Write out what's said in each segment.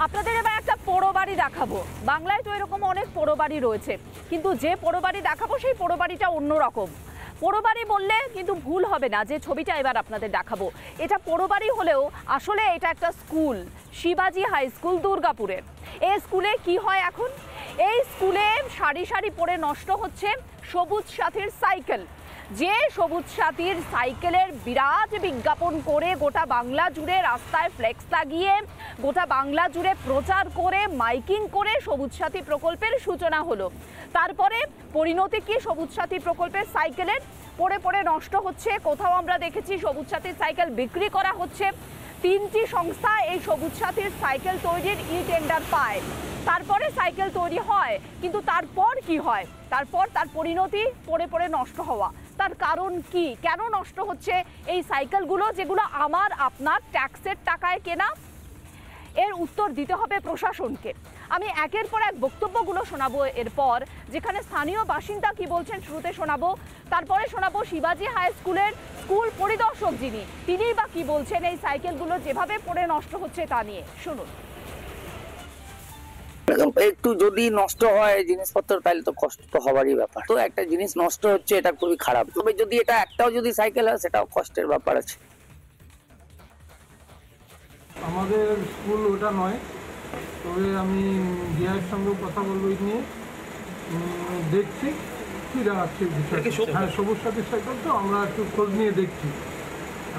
আপনাদের এবার একটা পোড়ো বাড়ি দেখাবো। বাংলায় তো এরকম অনেক পোড়ো বাড়ি রয়েছে, কিন্তু যে পোড়ো বাড়ি দেখাবো সেই পোড়ো বাড়িটা অন্যরকম। পোড়ো বাড়ি বললে কিন্তু ভুল হবে না, যে ছবিটা এবার আপনাদের দেখাবো এটা পোড়ো বাড়ি হলেও আসলে এটা একটা স্কুল, শিবাজি হাই স্কুল দুর্গাপুরের। এই স্কুলে কি হয় এখন? এই স্কুলে সারি সারি পড়ে নষ্ট হচ্ছে সবুজ সাথীর সাইকেল। যে সবুজ সাথীর সাইকেলের বিরাট বিজ্ঞাপন করে গোটা বাংলা জুড়ে রাস্তায় ফ্লেক্স লাগিয়ে গোটা বাংলা জুড়ে প্রচার করে মাইকিং করে সবুজ সাথী প্রকল্পের সূচনা হলো। তারপরে পরিণতি কি সবুজ সাথী প্রকল্পের সাইকেলের? পড়ে পড়ে নষ্ট হচ্ছে। কোথাও আমরা দেখেছি সবুজ সাথীর সাইকেল বিক্রি করা হচ্ছে। 3টি সংস্থা এই সবুজ সাথীর সাইকেল তৈরির টেন্ডার পায়। তারপরে সাইকেল তৈরি হয়, কিন্তু তারপর কি হয়? তারপর তার পরিণতি পড়ে পড়ে নষ্ট হওয়া। তার কারণ কি? কেন নষ্ট হচ্ছে এই সাইকেলগুলো, যেগুলো আমার আপনার ট্যাক্সের টাকায় কেনা? এর উত্তর দিতে হবে প্রশাসনকে। আমি একের পর এক বক্তব্যগুলো শোনাবো এরপর, যেখানে স্থানীয় বাসিন্দা কি বলছেন শুরুতে শোনাবো, তারপরে শোনাবো শিবাজি হাই স্কুলের স্কুল পরিদর্শক যিনি, তিনি বা কি বলছেন এই সাইকেলগুলো যেভাবে পড়ে নষ্ট হচ্ছে তা নিয়ে। শুনুন। একটু যদি নষ্ট হয় জিনিসপত্র তাহলে তো কষ্ট তো হবারই ব্যাপার। তো একটা জিনিস নষ্ট হচ্ছে, এটা খুবই খারাপ। তবে যদি এটা একটাও যদি সাইকেল হয় সেটাও কষ্টের ব্যাপার আছে। আমাদের স্কুল ওটা নয়, তবে আমি ডিআইয়ের সঙ্গেও কথা বলবো এই নিয়ে। দেখছি কী দাঁড়াচ্ছে বিষয়টা। হ্যাঁ, সবুজ সাথীর সাইকেল তো আমরা একটু খোঁজ নিয়ে দেখছি।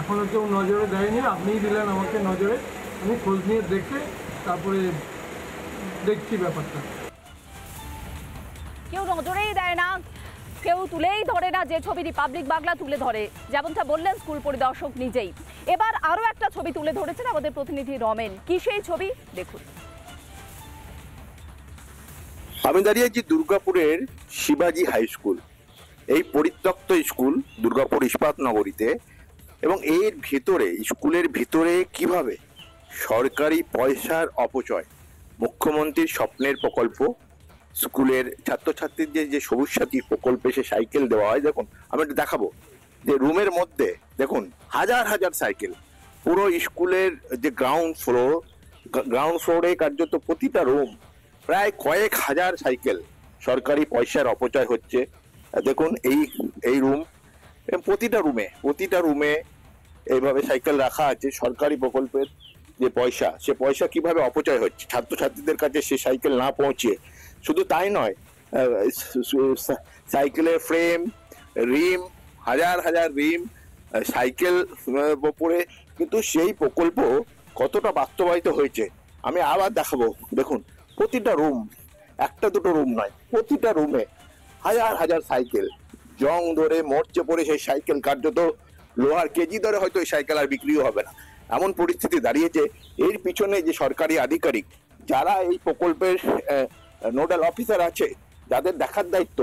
এখনও কেউ নজরে দেয়নি, আপনিই দিলেন আমাকে নজরে। আমি খোঁজ নিয়ে দেখে তারপরে দেখছি ব্যাপারটা। কেউ নজরেই দেয় না, কেউ তুলেই ধরে না। যে ছবি রিপাবলিক বাংলা তুলে ধরে, যেমনটা বললেন স্কুল পরিদর্শক নিজেই। এবার আরও একটা ছবি তুলে ধরেছেন আমাদের প্রতিনিধি রমেন। কি সেই ছবি দেখুন। আমি দাঁড়িয়েছি দুর্গাপুরের শিবাজি হাই স্কুল। এই পরিত্যক্ত স্কুল দুর্গাপুর ইস্পাত নগরীতে, এবং এর ভিতরে স্কুলের ভিতরে কিভাবে সরকারি পয়সার অপচয়, মুখ্যমন্ত্রীর স্বপ্নের প্রকল্প, স্কুলের ছাত্রছাত্রীদের যে সবুজ সাথী প্রকল্পে সে সাইকেল দেওয়া হয়। দেখুন, আমি একটু দেখাবো যে রুমের মধ্যে দেখুন হাজার হাজার সাইকেল। পুরো স্কুলের যে গ্রাউন্ড ফ্লোরে কার্যত প্রতিটা রুম প্রায় কয়েক হাজার সাইকেল, সরকারি পয়সার অপচয় হচ্ছে। দেখুন এই রুম, প্রতিটা রুমে এইভাবে সাইকেল রাখা আছে। সরকারি প্রকল্পের যে পয়সা, সে পয়সা কিভাবে অপচয় হচ্ছে ছাত্রছাত্রীদের কাছে সে সাইকেল না পৌঁছে। শুধু তাই নয়, সাইকেলের ফ্রেম, রিম, হাজার হাজার রিম, সাইকেল ওপরে, কিন্তু সেই প্রকল্প কতটা বাস্তবায়িত হয়েছে আমি আবার দেখাবো। দেখুন প্রতিটা রুম, একটা দুটো রুম নয়, প্রতিটা রুমে হাজার হাজার সাইকেল, জং ধরে মরচে পড়ে সেই সাইকেল কার্যত লোহার কেজি ধরে হয়তো এই সাইকেল আর বিক্রিও হবে না, এমন পরিস্থিতি দাঁড়িয়েছে। এর পিছনে যে সরকারি আধিকারিক, যারা এই প্রকল্পের নোডাল অফিসার আছে, যাদের দেখার দায়িত্ব,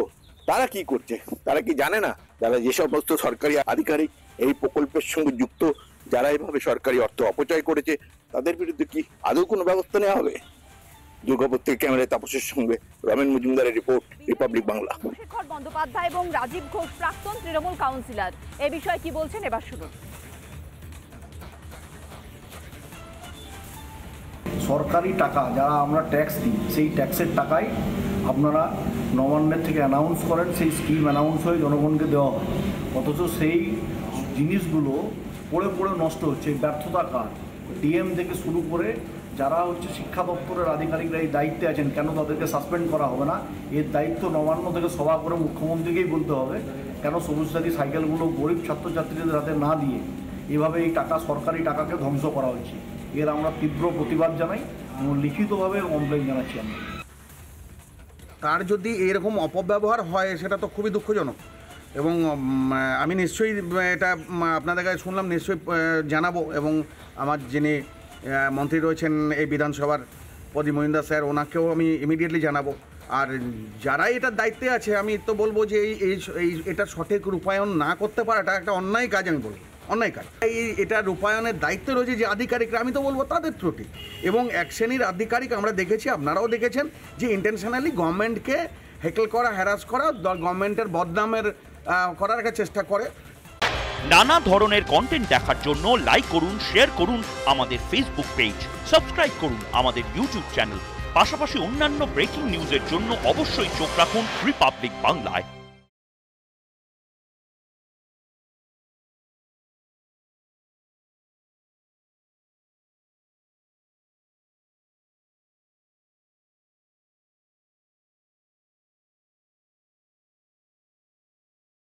তারা কি করছে? তারা কি জানে না? যারা যে সমস্ত সরকারি আধিকারিক এই প্রকল্পের সঙ্গে যুক্ত, যারা এইভাবে সরকারি অর্থ অপচয় করেছে, তাদের বিরুদ্ধে কি আদৌ কোনো ব্যবস্থা নেওয়া হবে? দুর্গাপুর থেকে ক্যামেরায় তাপসের সঙ্গে রমেন মজুমদারের রিপোর্ট, রিপাবলিক বাংলা। শেখর বন্দ্যোপাধ্যায় এবং রাজীব ঘোষ প্রাক্তন তৃণমূল কাউন্সিলর এই বিষয়ে কি বলছেন এবার শুনুন। সরকারি টাকা যারা আমরা ট্যাক্স দিই, সেই ট্যাক্সের টাকায় আপনারা নবান্নের থেকে অ্যানাউন্স করেন, সেই স্কিম অ্যানাউন্স হয়ে জনগণকে দেওয়া হয়, অথচ সেই জিনিসগুলো পড়ে পড়ে নষ্ট হচ্ছে। ব্যর্থতা কার? ডিএম থেকে শুরু করে যারা শিক্ষা দপ্তরের আধিকারিকরা এই দায়িত্বে আছেন, কেন তাদেরকে সাসপেন্ড করা হবে না? এর দায়িত্ব নবান্ন থেকে সভা করে মুখ্যমন্ত্রীকেই বলতে হবে। কেন সবুজ সাথী সাইকেলগুলো গরিব ছাত্রছাত্রীদের হাতে না দিয়ে এভাবে এই টাকা, সরকারি টাকাকে ধ্বংস করা হচ্ছে? এর আমরা তীব্র প্রতিবাদ জানাই এবং লিখিতভাবে কমপ্লেন জানাচ্ছি আমরা। তার যদি এরকম অপব্যবহার হয় সেটা তো খুবই দুঃখজনক, এবং আমি নিশ্চয়ই এটা আপনাদের কাছে শুনলাম, নিশ্চয়ই জানাবো। এবং আমার যিনি মন্ত্রী রয়েছেন এই বিধানসভার প্রদীপ মজুমদার স্যার, ওনাকেও আমি ইমিডিয়েটলি জানাবো। আর যারা এটার দায়িত্বে আছে, আমি তো বলবো যে এটা সঠিক রূপায়ণ না করতে পারাটা একটা অন্যায় কাজ, আমি বলবো অন্যায় কাজ। এটা রূপায়ণের দায়িত্ব রয়েছে যে আধিকারিকরা, আমি তো বলবো তাদের ত্রুটি। এবং এক শ্রেণীর আধিকারিক আমরা দেখেছি, আপনারাও দেখেছেন, যে ইন্টেনশনালি গভর্নমেন্টকে হেকল করা, হ্যারাস করা, গভর্নমেন্টের বদনামের করার একটা চেষ্টা করে। নানা ধরনের কন্টেন্ট দেখার জন্য লাইক করুন, শেয়ার করুন আমাদের ফেসবুক পেজ, সাবস্ক্রাইব করুন আমাদের ইউটিউব চ্যানেল। পাশাপাশি অন্যান্য ব্রেকিং নিউজের জন্য অবশ্যই চোখ রাখুন রিপাবলিক বাংলায়।